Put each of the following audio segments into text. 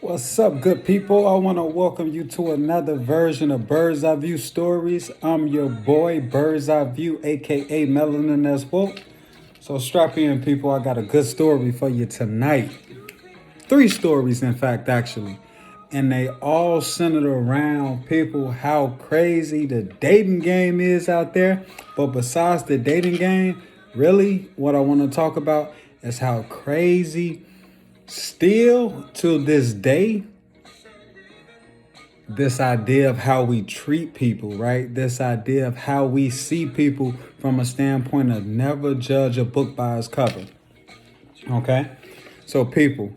What's up, good people? I want to welcome you to another version of Bird's Eye View Stories. I'm your boy, Bird's Eye View, aka Melanin as well. So strap in, people. I got a good story for you tonight. Three stories, in fact, actually. And they all centered around people, how crazy the dating game is out there. But besides the dating game, really, what I want to talk about is how crazy, still to this day, this idea of how we treat people, right? This idea of how we see people from a standpoint of never judge a book by its cover. Okay? So, people,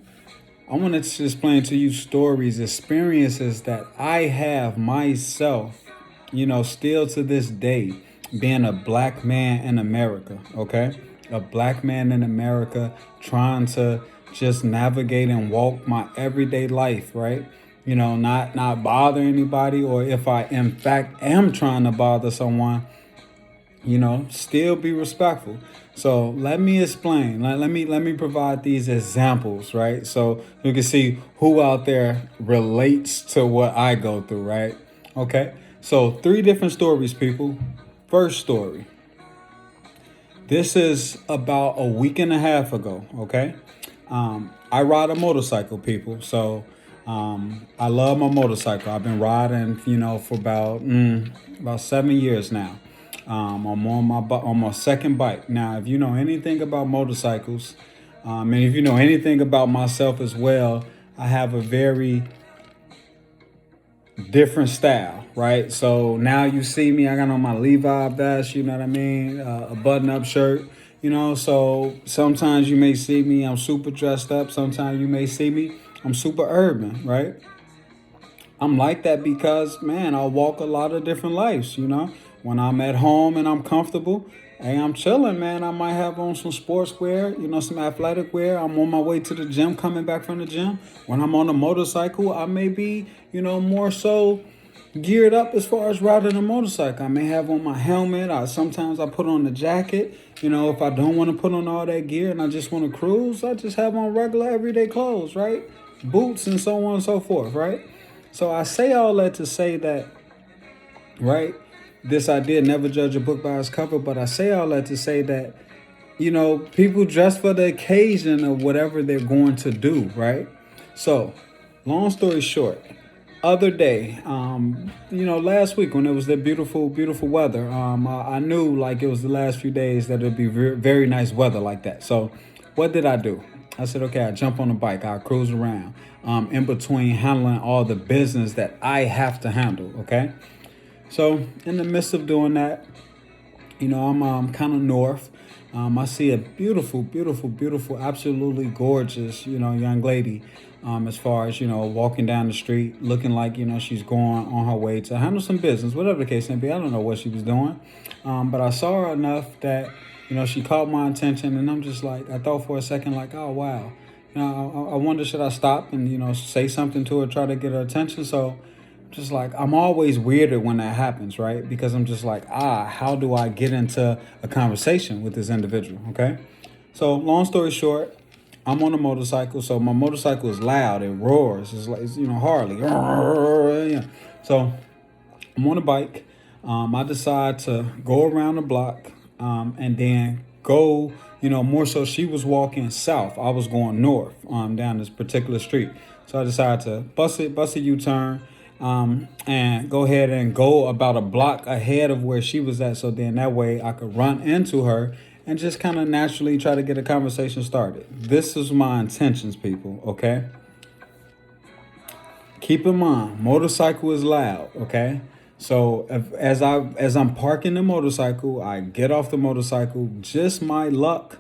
I want to explain to you stories, experiences that I have myself, still to this day, being a black man in America, okay? A black man in America trying to just navigate and walk my everyday life, right? Not bother anybody, or if I in fact am trying to bother someone, still be respectful. So let me explain. Let me provide these examples, right? So you can see who out there relates to what I go through, right? Okay. So three different stories, people. First story. This is about a week and a half ago. Okay. I ride a motorcycle, people. So I love my motorcycle. I've been riding, for about 7 years now. I'm on my second bike now. If you know anything about motorcycles, and if you know anything about myself as well, I have a very different style, right? So now you see me, I got on my Levi vest, you know what I mean, a button-up shirt, So sometimes you may see me, I'm super dressed up. Sometimes you may see me, I'm super urban, right? I'm like that because, man, I walk a lot of different lives. When I'm at home and I'm comfortable, hey, I'm chilling, man. I might have on some sportswear, some athletic wear. I'm on my way to the gym, coming back from the gym. When I'm on a motorcycle, I may be, more so geared up as far as riding a motorcycle. I may have on my helmet. Sometimes I put on the jacket. If I don't want to put on all that gear and I just want to cruise, I just have on regular everyday clothes, right? Boots and so on and so forth, right? So I say all that to say that, right? This idea, never judge a book by its cover, but I say all that to say that, people dress for the occasion of whatever they're going to do, right? So, long story short, other day, last week when it was the beautiful, beautiful weather, I knew like it was the last few days that it'd be very nice weather like that. So, what did I do? I said, okay, I jump on the bike, I cruise around, in between handling all the business that I have to handle. Okay, so in the midst of doing that, I'm kind of north. I see a beautiful, beautiful, beautiful, absolutely gorgeous, young lady. As far as walking down the street, looking like she's going on her way to handle some business, whatever the case may be. I don't know what she was doing, but I saw her enough that she caught my attention, and I'm just like, I thought for a second, like, oh wow, I wonder should I stop and say something to her, try to get her attention. So just like, I'm always weirded when that happens, right? Because I'm just like, how do I get into a conversation with this individual? Okay. So long story short, I'm on a motorcycle. So my motorcycle is loud. It roars. It's like, Harley. Yeah. So I'm on a bike. I decide to go around the block, and then go, more so she was walking south. I was going north, down this particular street. So I decided to bust a U-turn, and go ahead and go about a block ahead of where she was at. So then that way I could run into her and just kind of naturally try to get a conversation started. This is my intentions, people, okay? Keep in mind, motorcycle is loud, okay? So as I'm parking the motorcycle, I get off the motorcycle. Just my luck,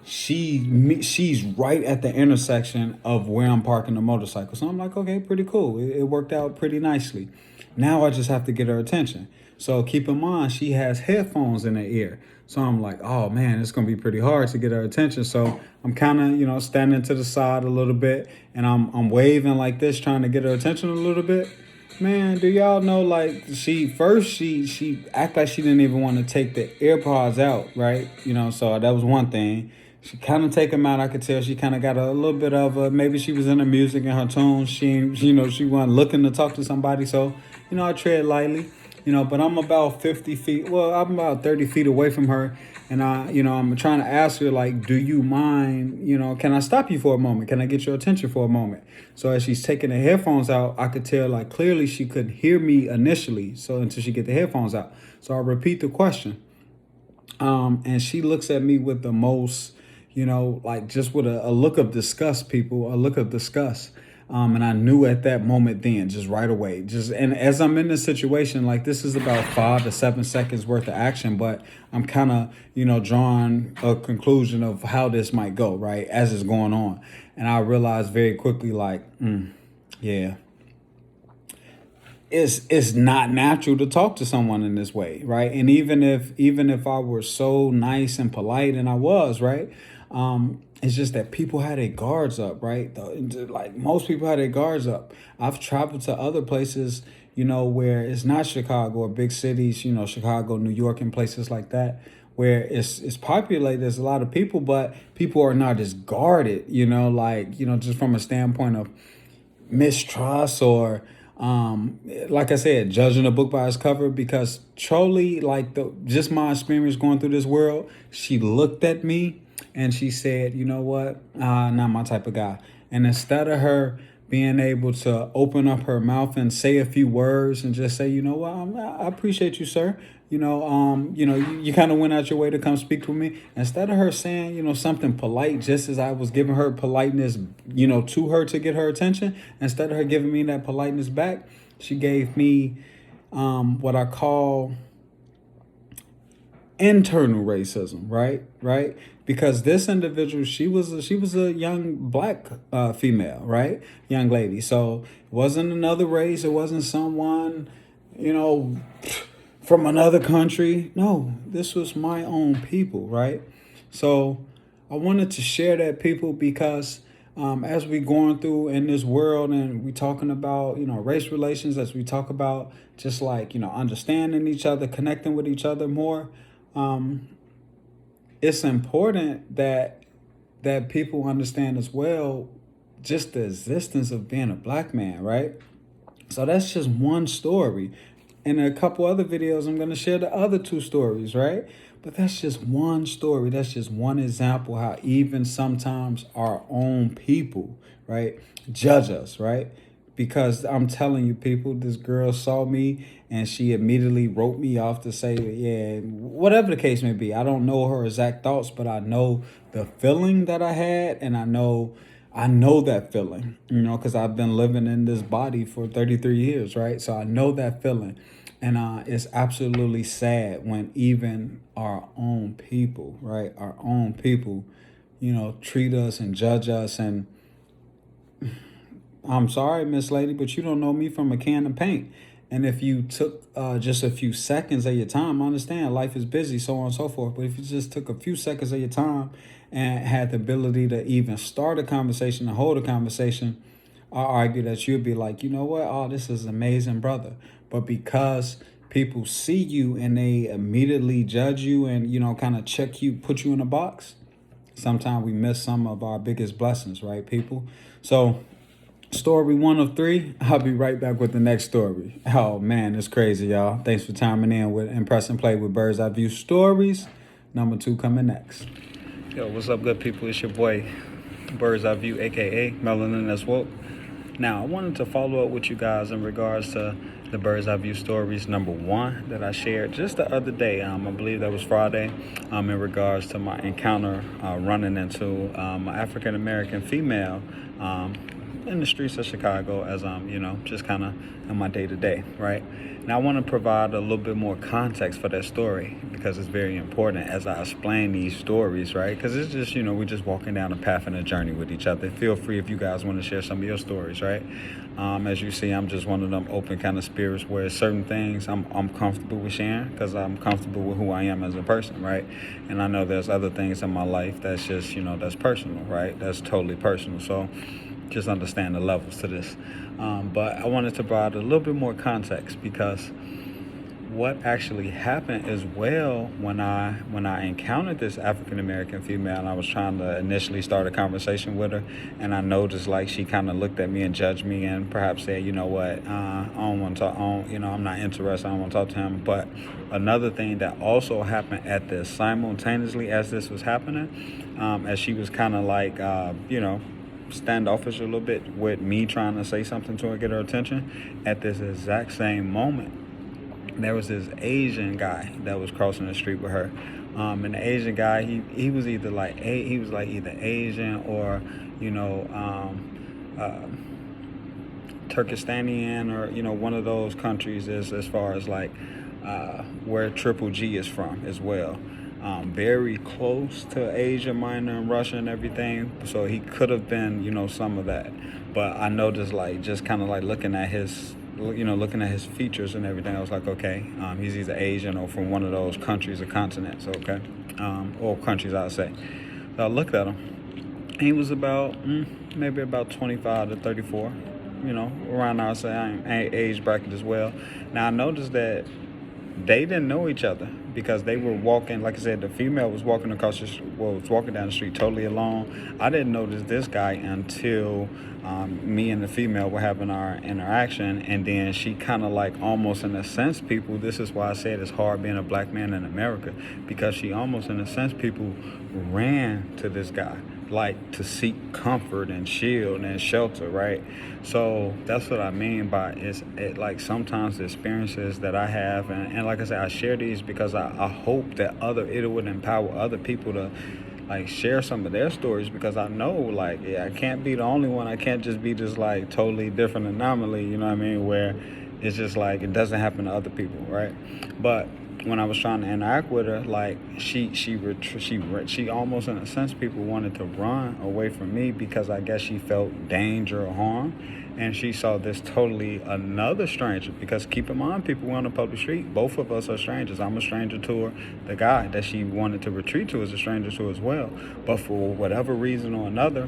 she's right at the intersection of where I'm parking the motorcycle. So I'm like, okay, pretty cool. It worked out pretty nicely. Now I just have to get her attention. So keep in mind, she has headphones in her ear. So I'm like, oh man, it's gonna be pretty hard to get her attention. So I'm kind of, standing to the side a little bit, and I'm waving like this, trying to get her attention a little bit. Man, do y'all know, like, she act like she didn't even want to take the AirPods out, right? So that was one thing. She kind of take him out. I could tell she kind of got a little bit of maybe she was in her music and her tone. She wasn't looking to talk to somebody. So, I tread lightly, but I'm about 50 feet. Well, I'm about 30 feet away from her. And I'm trying to ask her, like, do you mind, can I stop you for a moment? Can I get your attention for a moment? So as she's taking the headphones out, I could tell, like, clearly she couldn't hear me initially. So until she get the headphones out. So I repeat the question. And she looks at me with the most, like just with a look of disgust, people, a look of disgust. And I knew at that moment then, just right away, and as I'm in this situation, like this is about 5 to 7 seconds worth of action, but I'm kind of, drawing a conclusion of how this might go, right, as it's going on. And I realized very quickly, like, yeah, it's not natural to talk to someone in this way, right? And even if I were so nice and polite, and I was, right, it's just that people had their guards up, right? Like most people had their guards up. I've traveled to other places, where it's not Chicago or big cities, Chicago, New York, and places like that, where it's populated. There's a lot of people, but people are not as guarded, just from a standpoint of mistrust or like I said, judging a book by its cover, because truly, like just my experience going through this world, she looked at me and she said, you know what, not my type of guy. And instead of her being able to open up her mouth and say a few words and just say, you know what, I appreciate you, sir. You kind of went out your way to come speak to me. Instead of her saying, something polite, just as I was giving her politeness, to her to get her attention, instead of her giving me that politeness back, she gave me what I call internal racism, right? Because this individual, she was a young black female, right, young lady. So it wasn't another race. It wasn't someone, from another country. No, this was my own people, right? So I wanted to share that, people, because as we going through in this world and we talking about, race relations, as we talk about just like, understanding each other, connecting with each other more, it's important that people understand as well just the existence of being a black man, right? So that's just one story. In a couple other videos, I'm going to share the other 2 stories, right? But that's just one story. That's just one example how even sometimes our own people, right, judge us, right? Because I'm telling you, people, this girl saw me and she immediately wrote me off to say, yeah, whatever the case may be. I don't know her exact thoughts, but I know the feeling that I had, and I know that feeling, because I've been living in this body for 33 years, right? So I know that feeling. And it's absolutely sad when even our own people, right, our own people, treat us and judge us. And I'm sorry, Miss Lady, but you don't know me from a can of paint. And if you took just a few seconds of your time, I understand life is busy, so on and so forth. But if you just took a few seconds of your time and had the ability to even start a conversation and hold a conversation, I argue that you'd be like, you know what? Oh, this is amazing, brother. But because people see you and they immediately judge you and, kind of check you, put you in a box, sometimes we miss some of our biggest blessings, right, people? So story 1 of 3, I'll be right back with the next story. Oh, man, it's crazy, y'all. Thanks for chiming in with Impress and Play with Bird's Eye View Stories. Number 2 coming next. Yo, what's up, good people? It's your boy, Bird's Eye View, a.k.a. Melanin as woke. Now, I wanted to follow up with you guys in regards to the Bird's Eye View Stories number 1 that I shared just the other day. I believe that was Friday, in regards to my encounter running into an African-American female in the streets of Chicago as I'm, just kind of in my day-to-day, right? Now, I want to provide a little bit more context for that story because it's very important as I explain these stories, right? Because it's just, we're just walking down a path and a journey with each other. Feel free if you guys want to share some of your stories, right? As you see, I'm just one of them open kind of spirits where certain things I'm comfortable with sharing because I'm comfortable with who I am as a person, right? And I know there's other things in my life that's just, that's personal, right? That's totally personal. So just understand the levels to this. But I wanted to provide a little bit more context because what actually happened as well when I encountered this African American female, and I was trying to initially start a conversation with her, and I noticed like she kind of looked at me and judged me, and perhaps said, you know what, I don't want to talk, I'm not interested, I don't want to talk to him. But another thing that also happened at this simultaneously as this was happening, as she was kind of like, standoffish a little bit with me trying to say something to her, get her attention. At this exact same moment, there was this Asian guy that was crossing the street with her. And the Asian guy, he was either like either Asian or, Turkestanian, or one of those countries as far as like where Triple G is from as well. Very close to Asia Minor and Russia and everything, so he could have been, some of that. But I noticed, like, just kind of like looking at his features and everything, I was like, okay, he's either Asian or from one of those countries or continents, okay, or countries, I'd say. So I looked at him. He was about maybe about 25 to 34, around our age bracket as well. Now I noticed that they didn't know each other because they were walking. Like I said, the female was walking was walking down the street totally alone. I didn't notice this guy until me and the female were having our interaction, and then she kind of like almost in a sense, people. This is why I said it's hard being a black man in America, because she almost in a sense, people ran to this guy like to seek comfort and shield and shelter, right? So that's what I mean by like sometimes the experiences that I have, and like I said, I share these because I hope that it would empower other people to like share some of their stories, because I know like, I can't be the only one. I can't just be this like totally different anomaly, you know what I mean, where it's just like it doesn't happen to other people, right? But when I was trying to interact with her, like she almost in a sense, people wanted to run away from me because I guess she felt danger or harm, and she saw this totally another stranger. Because keep in mind, people, we're on the public street. Both of us are strangers. I'm a stranger to her. The guy that she wanted to retreat to is a stranger to her as well. But for whatever reason or another,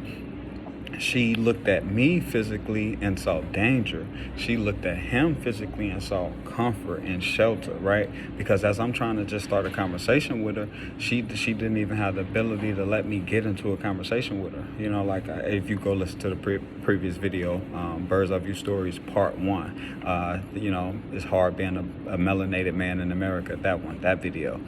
she looked at me physically and saw danger. She looked at him physically and saw comfort and shelter, right? Because as I'm trying to just start a conversation with her, she didn't even have the ability to let me get into a conversation with her. Like if you go listen to the previous video, Birds of View Stories Part 1, it's hard being a melanated man in America. That video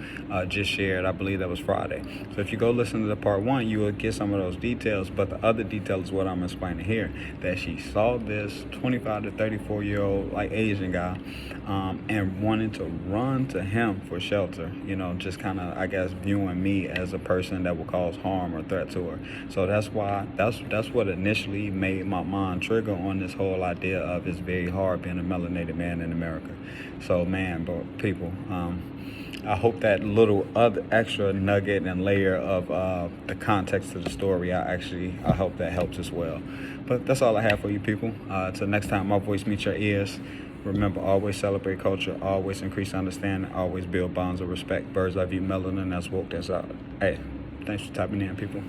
just shared, I believe that was Friday. So if you go listen to the Part 1, you will get some of those details, but the other details what I'm explaining here, that she saw this 25 to 34-year-old like Asian guy and wanted to run to him for shelter, just kind of, I guess, viewing me as a person that would cause harm or threat to her. So that's what initially made my mind trigger on this whole idea of it's very hard being a melanated man in America. So man, but people, I hope that little other extra nugget and layer of the context of the story, I hope that helps as well. But that's all I have for you people. Till next time my voice meets your ears, remember, always celebrate culture, always increase understanding, always build bonds of respect. Birds of View Melanin, that's woke, that's out. Hey, thanks for tapping in, people.